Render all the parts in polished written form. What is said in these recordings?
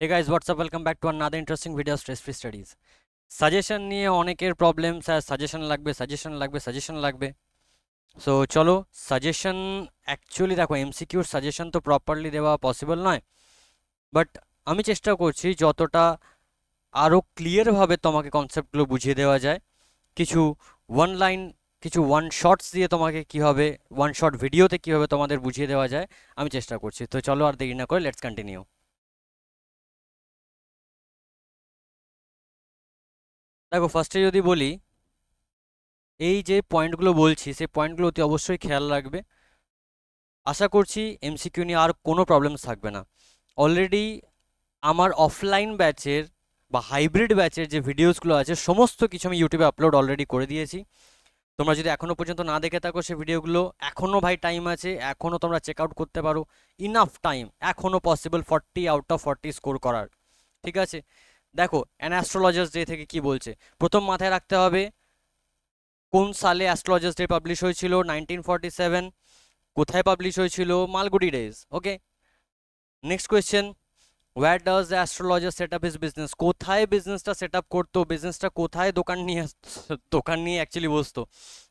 Hey guys, what's up? Welcome back to another interesting video of Stress Free Studies. Suggestion নিয়ে অনেকের problem, sir suggestion লাগবে। So চলো, suggestion actually দেখো, এমসিকিউর suggestion তো properly দেওয়া পসিবল নয়, বাট আমি চেষ্টা করছি যতটা আরও ক্লিয়ারভাবে তোমাকে কনসেপ্টগুলো বুঝিয়ে দেওয়া যায়। কিছু ওয়ান লাইন, কিছু ওয়ান শর্টস দিয়ে তোমাকে কীভাবে, ওয়ান শর্ট ভিডিওতে কীভাবে তোমাদের বুঝিয়ে দেওয়া যায় আমি চেষ্টা করছি। তো চলো আর দেরি না করে লেটস কন্টিনিউ। দেখো, ফার্স্টে যদি বলি, এই যে পয়েন্টগুলো বলছি সেই পয়েন্টগুলো অতি অবশ্যই খেয়াল রাখবে। আশা করছি এমসিকিউ নিয়ে আর কোনো প্রবলেমস থাকবে না। অলরেডি আমার অফলাইন ব্যাচের বা হাইব্রিড ব্যাচের যে ভিডিওসগুলো আছে সমস্ত কিছু আমি ইউটিউবে আপলোড অলরেডি করে দিয়েছি। তোমরা যদি এখনও পর্যন্ত না দেখে থাকো সেই ভিডিওগুলো, এখনও ভাই টাইম আছে, এখনও তোমরা চেক আউট করতে পারো। ইনাফ টাইম, এখনও পসিবল 40 আউট অফ 40 স্কোর করার। ঠিক আছে, দেখো অ্যান অ্যাস্ট্রোলজার্স ডে থেকে কি বলছে, প্রথম মাথায় রাখতে হবে কোন সালে অ্যাস্ট্রোলজার্স ডে পাবলিশ হয়েছিল, 1947। কোথায় পাবলিশ হয়েছিল, Malgudi days. Okay, next question, where does the astrologer set up his business, কোথায় বিজনেসটা সেট আপ করতো, বিজনেসটা কোথায় দোকান নিয়ে অ্যাকচুয়ালি বসতো,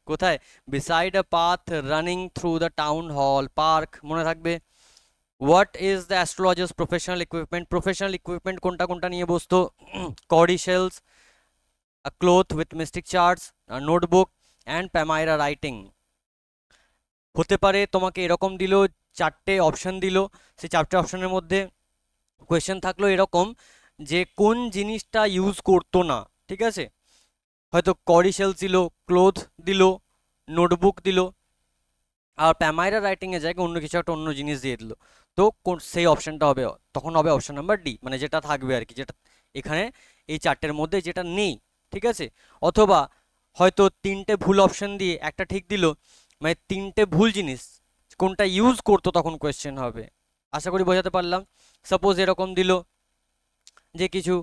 কোথায়? Beside a path running through the town hall park, মনে থাকবে। What is the astrologer's professional equipment কোনটা কোনটা নিয়ে বসতো? Cowrie shells, a cloth with mystic charts, a notebook and palmyra writing. হতে পারে তোমাকে এরকম দিল, চারটে অপশন দিল, সেই চারটে অপশনের মধ্যে কোয়েশ্চেন থাকলো এরকম যে কোন জিনিসটা ইউজ করতো না। ঠিক আছে, হয়তো করি শেলস দিল, ক্লোথ দিল, নোটবুক দিল, আর প্যামাইরা রাইটিংয়ের জায়গায় অন্য কিছু একটা অন্য জিনিস দিয়ে দিল। তো সেই অপশানটা হবে, তখন হবে অপশান নাম্বার ডি, মানে যেটা থাকবে আর কি, যেটা এখানে এই চারটের মধ্যে যেটা নেই। ঠিক আছে, অথবা হয়তো তিনটে ভুল অপশান দিয়ে একটা ঠিক দিল, মানে তিনটে ভুল জিনিস কোনটা ইউজ করতো তখন কোয়েশ্চেন হবে। আশা করি বোঝাতে পারলাম। সাপোজ এরকম দিল যে কিছু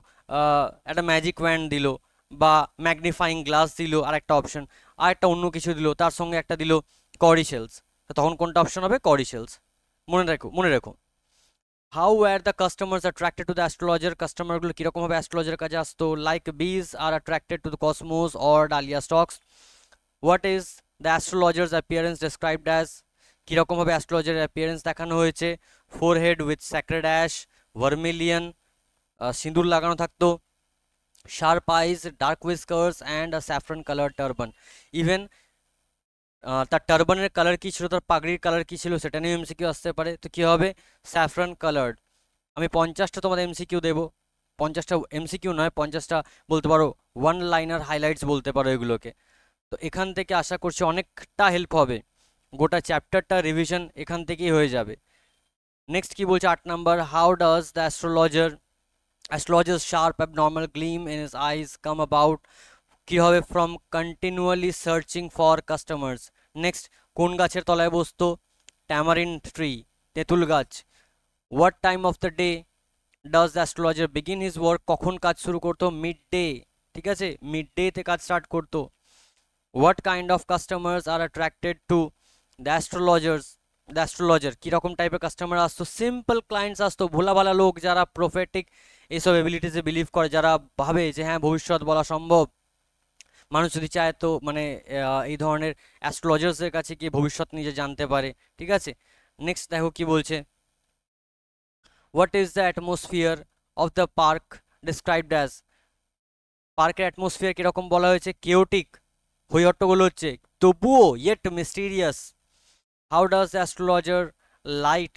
একটা ম্যাজিক ওয়্যান্ড দিল বা ম্যাগনিফাইং গ্লাস দিল আর একটা অপশন, আর একটা অন্য কিছু দিল, তার সঙ্গে একটা দিল করি শেলস, তখন কোনটা অপশন হবে? করি শেলস। মনে রেখো। How were the customers attracted to the astrologer, কাস্টমারগুলো কীরকমভাবে অ্যাস্ট্রোলজারের কাছে আসতো? Like bees are attracted to the cosmos or dahlia stalks. What is the astrologer's appearance described as, কীরকমভাবে অ্যাস্ট্রোলজারের অ্যাপিয়ারেন্স দেখানো হয়েছে? Forehead with sacred ash, vermilion, সিঁদুর লাগানো থাকতো, sharp eyes, dark whiskers and a saffron colour turban. Even তার টার্বানের colour কী ছিল, তার পাগড়ির কালার কী ছিল সেটা নিয়ে এমসিকিউ আসতে পারে। তো কী হবে? Saffron coloured. আমি 50টা তোমাদের এমসিকিউ দেবো, 50টা এমসিকিউ নয়, 50টা বলতে পারো ওয়ান লাইনার হাইলাইটস বলতে পারো এগুলোকে। তো এখান থেকে আশা করছি অনেকটা হেল্প হবে, গোটা চ্যাপ্টারটা রিভিশন এখান থেকেই হয়ে যাবে। নেক্সট কি বলছে 8 number, how does the astrologer's sharp abnormal gleam in his eyes come about, কি হবে? From continually searching for customers. Next, কোন গাছের তলায় বসতো? ট্যামারিন ট্রি, তেঁতুল গাছ। What time of the day does the astrologer begin his work, কখন কাজ শুরু করতো? Mid day. ঠিক আছে, মিড ডেতে কাজ স্টার্ট করতো। What kind of customers R attracted to the astrologer, কীরকম টাইপের কাস্টমার আসতো? সিম্পল ক্লায়েন্টস আসতো, ভোলা ভালা লোক যারা প্রফেটিক এইসব এবিলিটিসে বিলিভ করে, যারা ভাবে যে হ্যাঁ ভবিষ্যৎ বলা সম্ভব, মানুষ যদি চায় তো মানে এই ধরনের অ্যাস্ট্রোলজার্সের কাছে গিয়ে ভবিষ্যৎ নিজে জানতে পারে। ঠিক আছে, নেক্সট দেখো কি বলছে, what is the atmosphere of the park described as, পার্কের অ্যাটমসফিয়ার কীরকম বলা হয়েছে? কেওটিক, হই হট্টগোল হচ্ছে, তবুও yet mysterious. How does the astrologer light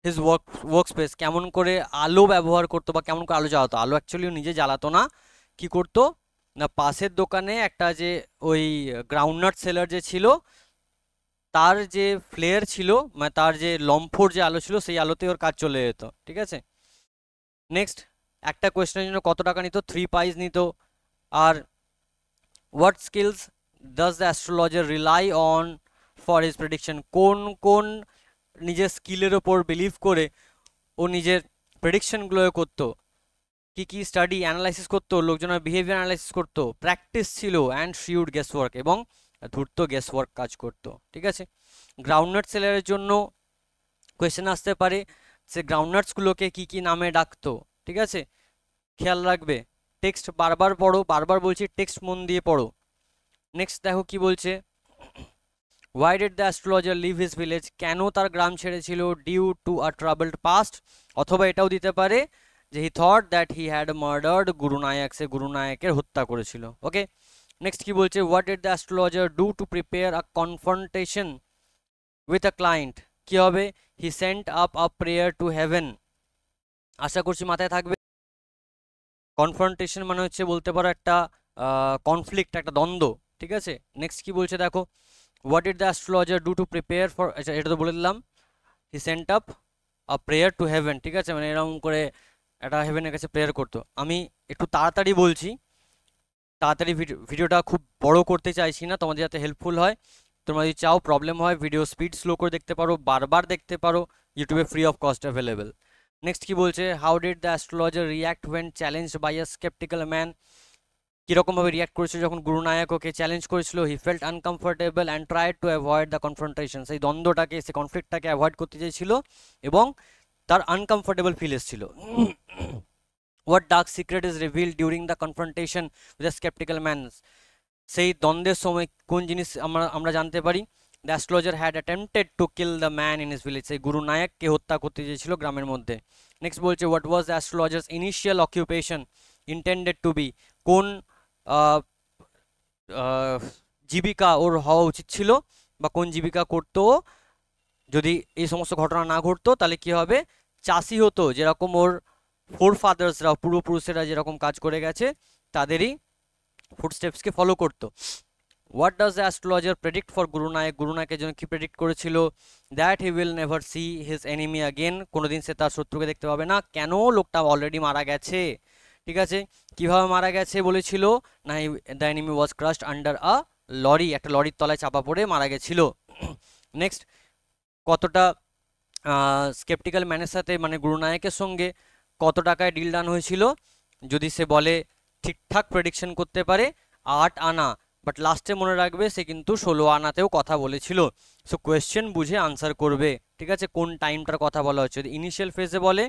his work space, কেমন করে আলো ব্যবহার করতো বা কেমন করে আলো জ্বালাতো? আলো অ্যাকচুয়ালি নিজে জ্বালাতো না, কি করতো না, পাশের দোকানে একটা যে ওই গ্রাউন্ডনাট সেলার যে ছিল তার যে ফ্লেয়ার ছিল, মানে তার যে লম্ফোর যে আলো ছিল সেই আলোতে ওর কাজ চলে যেত। ঠিক আছে, নেক্সট, একটা কোয়েশ্চেনের জন্য কত টাকা নিত? 3 পাইস নিত। আর what skills does the astrologer rely on for his prediction, কোন কোন নিজের স্কিলের ওপর বিলিভ করে ও নিজের প্রেডিকশনগুলো করতো? কি কি স্টাডি অ্যানালাইসিস করতো, লোকজনের বিহেভিয়ার অ্যানালাইসিস করতো, প্র্যাকটিস ছিল অ্যান্ড শিউড গেস ওয়ার্ক, এবং ধূর্ত গেস ওয়ার্ক কাজ করতো। ঠিক আছে, গ্রাউন্ডনাট সেলারের জন্য কোয়েশ্চেন আসতে পারে, সে গ্রাউন্ডনাটসগুলোকে কি কি নামে ডাকতো? ঠিক আছে, খেয়াল রাখবে। টেক্সট বারবার পড়ো, বারবার বলছি টেক্সট মন দিয়ে পড়ো। নেক্সট দেখো কি বলছে, why did the astrologer leave his village, কেন তার গ্রাম ছেড়েছিল, due to a troubled past, অথবা এটাও দিতে পারে যে he thought that he had murdered Guru Nayak, সে গুরুনায়কের হত্যা করেছিল। ওকে, নেক্সট কি বলছে, what did the astrologer do to prepare a confrontation with a client, কি হবে, he sent up a prayer to heaven. আশা করছি মাথায় থাকবে। কনফ্রন্টেশন মানে হচ্ছে বলতে পারো একটা কনফ্লিক্ট, একটা দ্বন্দ্ব, ঠিক আছে। নেক্সট কি বলছে দেখো, what did the astrologer do to prepare for, আচ্ছা এটা তো বলে দিলাম, হি sent up a prayer to haven, ঠিক আছে, মানে এরকম করে একটা হেভেনের কাছে প্রেয়ার করতো। আমি একটু তাড়াতাড়ি বলছি, তাড়াতাড়ি ভিডিওটা খুব বড় করতে চাইছি না, তোমাদের যাতে হেল্পফুল হয়। তোমরা যদি চাও, প্রবলেম হয়, ভিডিও স্পিড স্লো করে দেখতে পারো, বারবার দেখতে পারো, ইউটিউবে free of cost available. Next কি বলছে, how did the astrologer react when challenged by a sceptical man, কীরকমভাবে রিয়াক্ট করেছিল যখন গুরুনায়ক ওকে চ্যালেঞ্জ করেছিল, he felt uncomfortable and tried to avoid the confrontation, সেই দ্বন্দ্বটাকে, সেই কনফ্লিক্টটাকে অ্যাভয়েড করতে চেয়েছিল এবং তার আনকমফোর্টেবল ফিল এসেছিল। What dark secret is reveal during the confrontation with the sceptical man, সেই দ্বন্দ্বের সময় কোন জিনিস আমরা জানতে পারি, the astrologer had attempted to kill the man in his village, সেই গুরুনায়ককে হত্যা করতে চেয়েছিল গ্রামের মধ্যে। নেক্সট বলছে, what was the astrologer's initial occupation intended to be, কোন জীবিকা ওর হওয়া উচিত ছিল, বা কোন জীবিকা করতো যদি এই সমস্ত ঘটনা না ঘটতো, তাহলে কি হবে, চাষি হতো, যেরকম ওর ফোর ফাদার্সরা, পূর্বপুরুষেরা যেরকম কাজ করে গেছে তাদেরই ফুটস্টেপসকে ফলো করতো। What does the astrologer predict for Guru Nayak, গুরুনায়কের জন্য কি প্রেডিক্ট করেছিল, that he will never see his enemy again, কোনোদিন সে তার শত্রুকে দেখতে পাবে না। কেন, লোকটা অলরেডি মারা গেছে, ঠিক আছে। কিভাবে মারা গেছে বলেছিল, না the enemy was crushed under a lorry, একটা লরির তলায় চাপা পড়ে মারা গেছিল। নেক্সট, কতটা স্কেপটিক্যাল ম্যানের সাথে মানে গুরুনায়কের সঙ্গে কত টাকায় ডিল ডান হয়েছিল, যদি সে বলে ঠিকঠাক প্রেডিকশন করতে পারে 8 আনা, বাট লাস্টে মনে রাখবে সে কিন্তু 16 আনাতেও কথা বলেছিল। সো কোয়েশ্চেন বুঝে আনসার করবে, ঠিক আছে, কোন টাইমটার কথা বলা হচ্ছে। যদি ইনিশিয়াল ফেজে বলে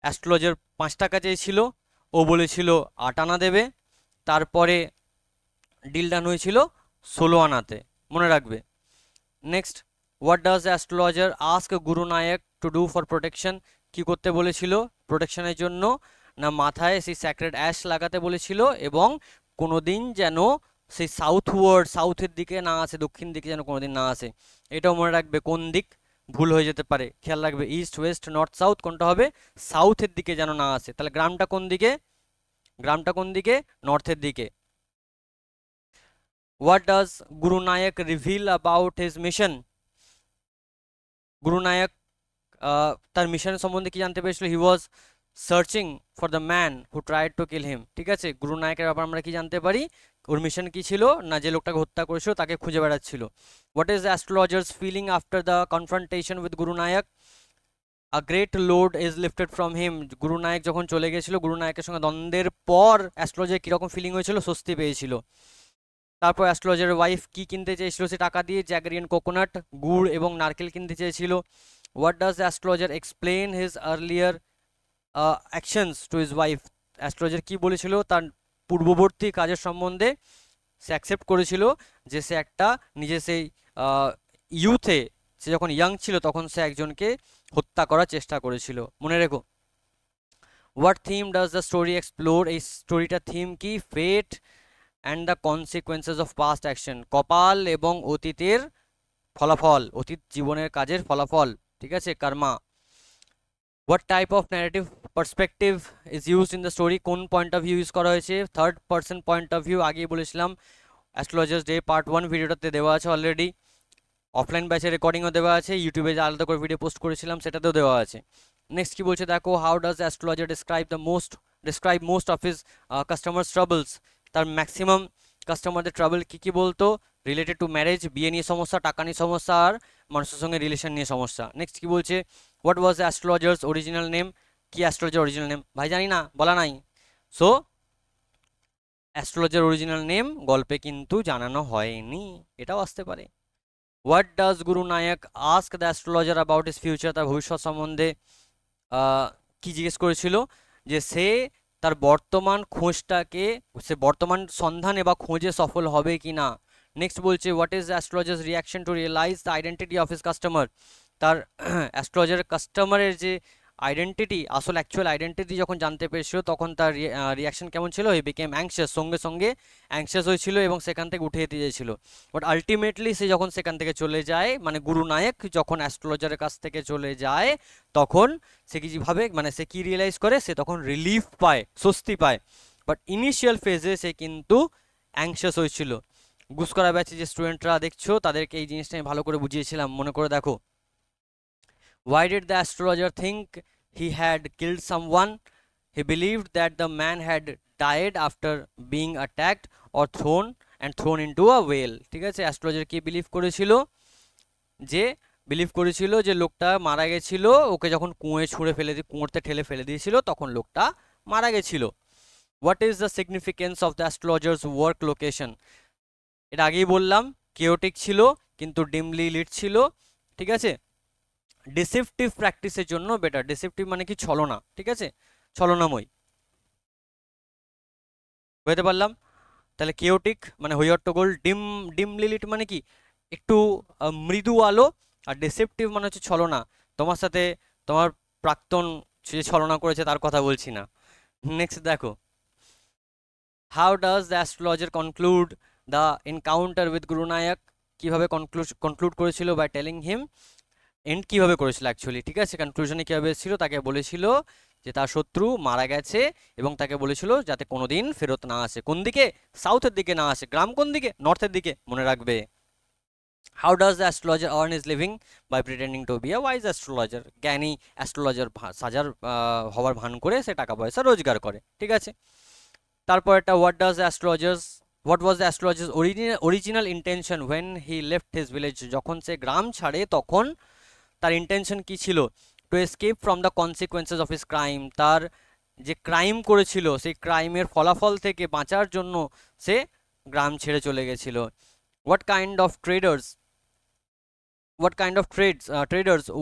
অ্যাস্ট্রোলজার 5 টাকা চেয়েছিল, ও বলেছিল 8 আনা দেবে, তারপরে ডিল ডান হয়েছিল 16 আনাতে, মনে রাখবে। Next, what does the astrologer ask Gurunayak to do for protection, কি করতে বলেছিল প্রোটেকশনের জন্য, না মাথায় সেই স্যাক্রেড অ্যাশ লাগাতে বলেছিল এবং কোনোদিন যেন সেই সাউথের দিকে না আসে, দক্ষিণ দিকে যেন কোনোদিন না আসে। এটাও মনে রাখবে, কোন দিক ভুল হয়ে যেতে পারে, খেয়াল রাখবে, ইস্ট ওয়েস্ট নর্থ সাউথ কোনটা হবে, সাউথের দিকে যেন না আসে। তাহলে গ্রামটা কোন দিকে, গ্রামটা কোন দিকে, নর্থের দিকে। What does Guru Nayak reveal about his mission, Guru Nayak তার মিশন সম্বন্ধে কি জানতে পেরেছিল, he was searching for the man who tried to kill him, ঠিক আছে। গুরুনায়কের ব্যাপার আমরা কি জানতে পারি, ওর মিশন কি ছিল, না যে লোকটাকে হত্যা করেছিল তাকে খুঁজে বেড়াচ্ছিল। What is the astrologer's feeling after the confrontation with Guru Nayak, a great load is lifted from him, Guru Nayak যখন চলে গেছিল, গুরুনায়কের সঙ্গে দ্বন্দ্বের পর অ্যাস্ট্রোলজার কীরকম ফিলিং হয়েছিল, স্বস্তি পেয়েছিল। তারপর অ্যাস্ট্রোলজারের ওয়াইফ কি কিনতে চেয়েছিল, সে টাকা দিয়ে জ্যাগরিয়ান কোকোনাট, গুড় এবং নারকেল কিনতে চেয়েছিল। What does the astrologer explain his earlier actions to his wife, astrologer কি বলেছিল তার পূর্ববর্তী কাজের সম্বন্ধে, সে অ্যাকসেপ্ট করেছিল যে সে একটা নিজে সেই ইউথে, সে যখন ইয়াং ছিল তখন সে একজনকে হত্যা করার চেষ্টা করেছিল, মনে রেখো। What theme does the story explore, এই স্টোরিটার থিম কি, fate and the consequences of past action, কপাল এবং অতীতের ফলাফল, অতীত জীবনের কাজের ফলাফল, ঠিক আছে, karma. What type of narrative perspective is used in the story, কোন পয়েন্ট অফ ভিউ ইউজ করা হয়েছে, third person point of view, আগেই বলেছিলাম অ্যাস্ট্রোলজার্স ডে পার্ট 1 ভিডিওটাতে দেওয়া আছে অলরেডি, অফলাইন ব্যাচের রেকর্ডিংও দেওয়া আছে, ইউটিউবে যে আলাদা করে ভিডিও পোস্ট করেছিলাম সেটাতেও দেওয়া আছে। নেক্সট কি বলছে দেখো, how does astrologer describe most of his customers troubles, তার ম্যাক্সিমাম কাস্টমারদের ট্রাবল কি কি বলতো, রিলেটেড টু ম্যারেজ, বিয়ে নিয়ে সমস্যা, টাকা নিয়ে সমস্যা, আর মানুষের সঙ্গে রিলেশন নিয়ে সমস্যা। নেক্সট কি বলছে, what was astrologers original name, কি অ্যাস্ট্রোলজার অরিজিনাল নেম, ভাই জানি না, বলা নাই। সো অ্যাস্ট্রোলজার অরিজিনাল নেম গল্পে কিন্তু জানানো হয়নি, এটাও আসতে পারে। What does Gurunayak ask the astrologer about his future, তার ভবিষ্যৎ সম্বন্ধে কি জিজ্ঞেস করেছিল, যে সে তার বর্তমান খোঁজটাকে, সে বর্তমান সন্ধানে বা খোঁজে সফল হবে কি না। নেক্সট বলছে what is astrologer's reaction to realize the identity of his customer. তার অ্যাস্ট্রোলজার কাস্টমারের যে আইডেন্টিটি, আসল অ্যাকচুয়াল আইডেন্টিটি যখন জানতে পেরেছিল তখন তার রিয়াকশন কেমন ছিল? হি বিকেম অ্যাংশিয়াস, সঙ্গে সঙ্গে অ্যাংশিয়াস হয়েছিল এবং সেখান থেকে উঠে যেতে চেয়েছিল। বাট আলটিমেটলি সে যখন সেখান থেকে চলে যায়, মানে গুরু নায়ক যখন অ্যাস্ট্রোলজারের কাছ থেকে চলে যায়, তখন সে কিভাবে, মানে সে কি রিয়েলাইজ করে, সে তখন রিলিফ পায়, স্বস্তি পায়। বাট ইনিশিয়াল ফেজে সে কিন্তু অ্যাংশিয়াস হয়েছিল। গুসকরা ব্যাচে যে স্টুডেন্টরা দেখছো তাদেরকে এই জিনিসটা আমি ভালো করে বুঝিয়েছিলাম, মনে করে দেখো। Why did the astrologer think he had killed someone? He believed that the man had died after being attacked or thrown into a well. ঠিক আছে, অ্যাস্ট্রোলজার কি বিলিভ করেছিল যে লোকটা মারা গেছিল, ওকে যখন কুয়োতে ঠেলে ফেলে দিয়েছিল তখন লোকটা মারা গেছিল। What is the significance of the astrologers work location? এটা আগেই বললাম, কেওটিক ছিল কিন্তু ডিমলি লিট ছিল। ঠিক আছে, ডিসেপটিভ প্র্যাকটিসের জন্য বেটার। ডিসেপটিভ মানে কি? ছলনা। ঠিক আছে, ছলনাময়। বুঝতে পারলাম? তাহলে কেওটিক মানে হইহট্টগোল, ডিমলি লিট মানে কি? একটু মৃদু আলো। আর ডিসেপটিভ মানে হচ্ছে ছলনা। তোমার সাথে তোমার প্রাক্তন যে ছলনা করেছে তার কথা বলছি না। নেক্সট দেখো, how does the astrologer conclude the encounter with গুরু নায়ক? কিভাবে কনক্লুড করেছিল? By telling him. এন্ড কিভাবে করেছিল অ্যাকচুয়ালি, ঠিক আছে, কনক্লুশনে কীভাবে এসেছিল? তাকে বলেছিল যে তার শত্রু মারা গেছে এবং তাকে বলেছিল যাতে কোনোদিন ফেরত না আসে। কোন দিকে? সাউথের দিকে না আসে। গ্রাম কোন দিকে? নর্থের দিকে, মনে রাখবে। How does the astrologer earn is living? By pretending to be a wise astrologer. জ্ঞানী অ্যাস্ট্রোলজার হওয়ার ভান করে সে টাকা পয়সা রোজগার করে। ঠিক আছে, তারপর একটা what was the astrologer's original intention when he left his village? যখন সে গ্রাম ছাড়ে তখন তার ইন্টেনশন কি ছিল? To escape from the consequences of his crime. তার যে ক্রাইম করেছিল সেই ক্রাইমের ফলাফল থেকে বাঁচার জন্য সে গ্রাম ছেড়ে চলে গেছিল। What kind of traders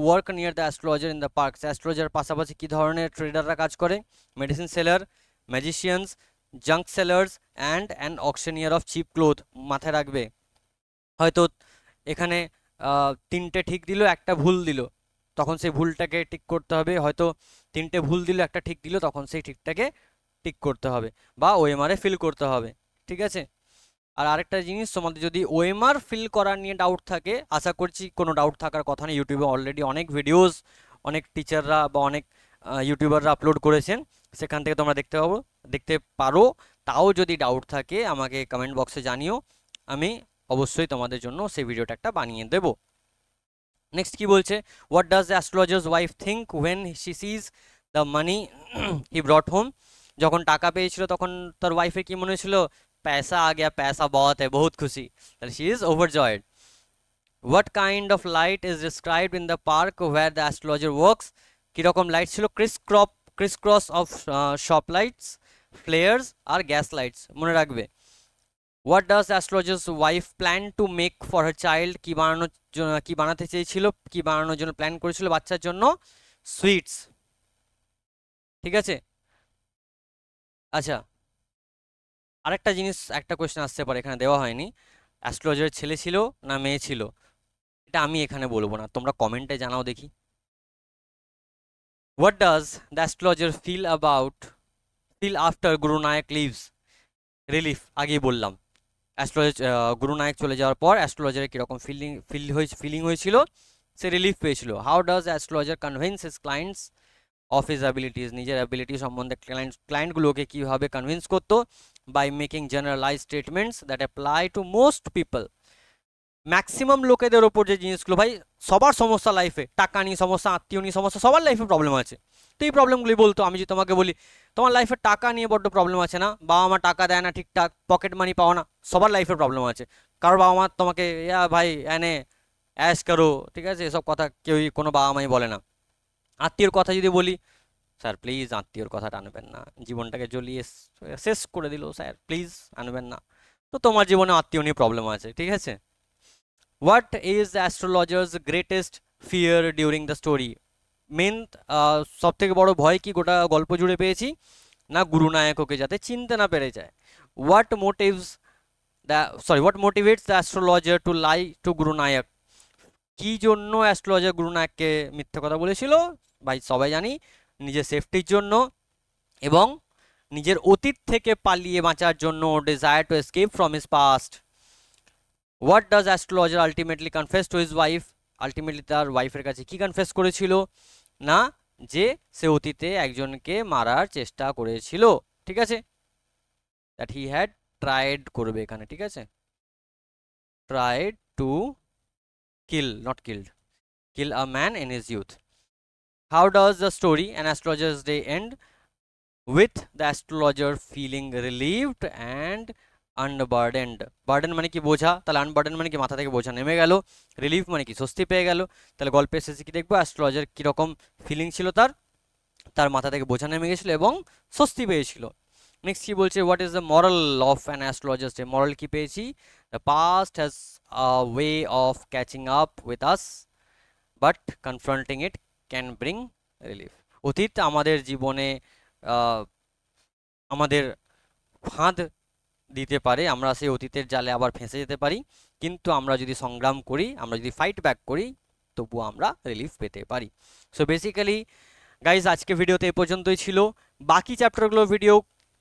work near the astrologer in the parks? Astrologer পাশাপাশি কী ধরনের ট্রেডাররা কাজ করে? Medicine seller, magicians, junk sellers and an auctioneer of cheap cloth. মাথায় রাখবে, হয়তো এখানে তিনটে ঠিক দিল, একটা ভুল দিল, তখন সেই ভুলটাকে ঠিক করতে হবে। হয়তো তিনটে ভুল দিল, একটা ঠিক দিল, তখন সেই ঠিকটাকে ঠিক করতে হবে বা ওএমআরে ফিল করতে হবে। ঠিক আছে, আর আরেকটা জিনিস, তোমাদের যদি ওএমআর ফিল করার নিয়ে ডাউট থাকে, আশা করছি কোনো ডাউট থাকার কথা নেই। ইউটিউবে অলরেডি অনেক ভিডিওস অনেক টিচাররা বা অনেক ইউটিউবাররা আপলোড করেছেন, সেখান থেকে তোমরা দেখতে পারো। তাও যদি ডাউট থাকে আমাকে কমেন্ট বক্সে জানিও, আমি অবশ্যই তোমাদের জন্য সেই ভিডিওটা একটা বানিয়ে দেব। নেক্সট কি বলছে? What does the astrologer's wife think when she sees the money he brought home? যখন টাকা পেয়েছিল তখন তার ওয়াইফের কি মনে হয়েছিল? पैसा आ गया, पैसा बहुत है, बहुत खुशी। তাহলে she is overjoyed. What kind of light is described in the park where the astrologer works? কিরকম লাইট ছিল? Criss cross of shop lights, flares আর গ্যাস লাইটস, মনে রাখবে। What does astrologer's wife plan to make for her child? কি বানাতে চেয়েছিল, কি বানানোর জন্য প্ল্যান করেছিল বাচ্চার জন্য? সুইটস। ঠিক আছে, আচ্ছা আরেকটা জিনিস, একটা কোয়েশ্চেন আসতে পারে, এখানে দেওয়া হয়নি। অ্যাস্ট্রোলজারের ছেলে ছিল না মেয়ে ছিল? এটা আমি এখানে বলবো না, তোমরা কমেন্টে জানাও দেখি। What does the astrologer feel after Gurunayak leaves? Relief, আগেই বললাম। গুরু নায়ক চলে যাওয়ার পর অ্যাস্ট্রোলজারের কীরকম ফিলিং হয়েছিল? সে রিলিফ পেয়েছিল। How does astrologer convince his clients of his abilities? নিজের অ্যাবিলিটি সম্বন্ধে ক্লায়েন্টগুলোকে কীভাবে কনভিন্স করতো? By making generalize statements that apply to most people. Maximum লোকেদের ওপর যে জিনিসগুলো, ভাই সবার সমস্যা লাইফে, টাকা নিয়ে সমস্যা, আত্মীয় নিয়ে সমস্যা, সবার লাইফে প্রবলেম আছে। তো এই প্রবলেমগুলি বলতো, আমি যদি তোমাকে বলি তোমার লাইফে টাকা নিয়ে বড্ড প্রবলেম আছে না, বাবা মা টাকা দেয় না ঠিকঠাক, পকেট মানি পাও না, সবার লাইফে প্রবলেম আছে। কারোর বাবা মা তোমাকে ভাই এনে অ্যাশ করো, ঠিক আছে, এসব কথা কেউই, কোনো বাবা মাই বলে না। আত্মীয়র কথা যদি বলি, স্যার প্লিজ আত্মীয়র কথা টানবেন না, জীবনটাকে জ্বলিয়ে শেষ করে দিল, স্যার প্লিজ আনবেন না। তো তোমার জীবনে আত্মীয় নিয়ে প্রবলেম আছে। ঠিক আছে, what is the astrologer's greatest fear during the story? Main সব থেকে বড় ভয় কি গোটা গল্প জুড়ে পেয়েছি না, গুরুনায়ক ওকে যাতে চিনতে না পেরে যায়। What motives what motivates the astrologer to lie two Gurunayak? কি জন্য অ্যাস্ট্রোলজার গুরুনায়ককে মিথ্যে কথা বলেছিল? ভাই সবাই জানি, নিজের সেফটির জন্য এবং নিজের অতীত থেকে পালিয়ে বাঁচার জন্য, desire to escape from his past. What does astrologer ultimately confess to his wife? Ultimately তার ওয়াইফের কাছে কি কনফেস করেছিল? না, যে সে অতীতে একজনকে মারার চেষ্টা করেছিল, ঠিক আছে? দ্যাট হি হ্যাড ট্রাইড করবে এখানে, ঠিক আছে? Tried to kill, not killed, kill a man in his youth. How does the story An Astrologer's Day end? With the astrologer feeling relieved and unburdened. Burden মানে কি বোঝা, তাহলে unburden মানে কি মাথা থেকে বোঝা নেমে গেল, রিলিফ মানে কি স্বস্তি পেয়ে গেল। তাহলে গল্পের শেষে কি দেখবো, অ্যাস্ট্রোলজার কীরকম ফিলিং ছিল, তার মাথা থেকে বোঝা নেমে গেছিলো এবং স্বস্তি পেয়েছিল। নেক্সট কি বলছে, what is the moral of an astrologer's day? Moral কি পেয়েছি, the past has a way of catching up with us but confronting it can bring relief. অতীত আমাদের জীবনে আমাদের ফাঁদ দিতে পারে, আমরা সেই অতীতের জালে আবার ফেঁসে যেতে পারি, কিন্তু আমরা যদি সংগ্রাম করি, আমরা যদি ফাইট ব্যাক করি, তবুও আমরা রিলিফ পেতে পারি। সো বেসিক্যালি গাইজ আজকে ভিডিওতে এ পর্যন্তই ছিল। বাকি চ্যাপ্টারগুলোর ভিডিও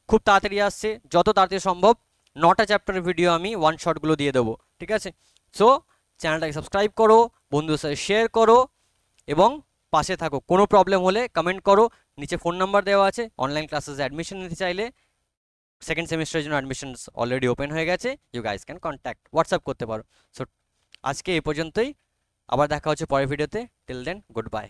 খুব তাড়াতাড়ি আসছে, যত তাড়াতাড়ি সম্ভব 9টা চ্যাপ্টারের ভিডিও আমি ওয়ান শটগুলো দিয়ে দেবো, ঠিক আছে? সো চ্যানেলটাকে সাবস্ক্রাইব করো, বন্ধুদের সাথে শেয়ার করো এবং পাশে থাকো। কোনো প্রবলেম হলে কমেন্ট করো, নিচে ফোন নাম্বার দেওয়া আছে। অনলাইন ক্লাসেসে অ্যাডমিশন নিতে চাইলে, সেকেন্ড সেমিস্টারের জন্য অ্যাডমিশনস অলরেডি ওপেন হয়ে গেছে, you guys can contact, WhatsApp করতে পারো। সো আজকে এই পর্যন্তই, আবার দেখা হচ্ছে পরের ভিডিওতে। Till then, good by.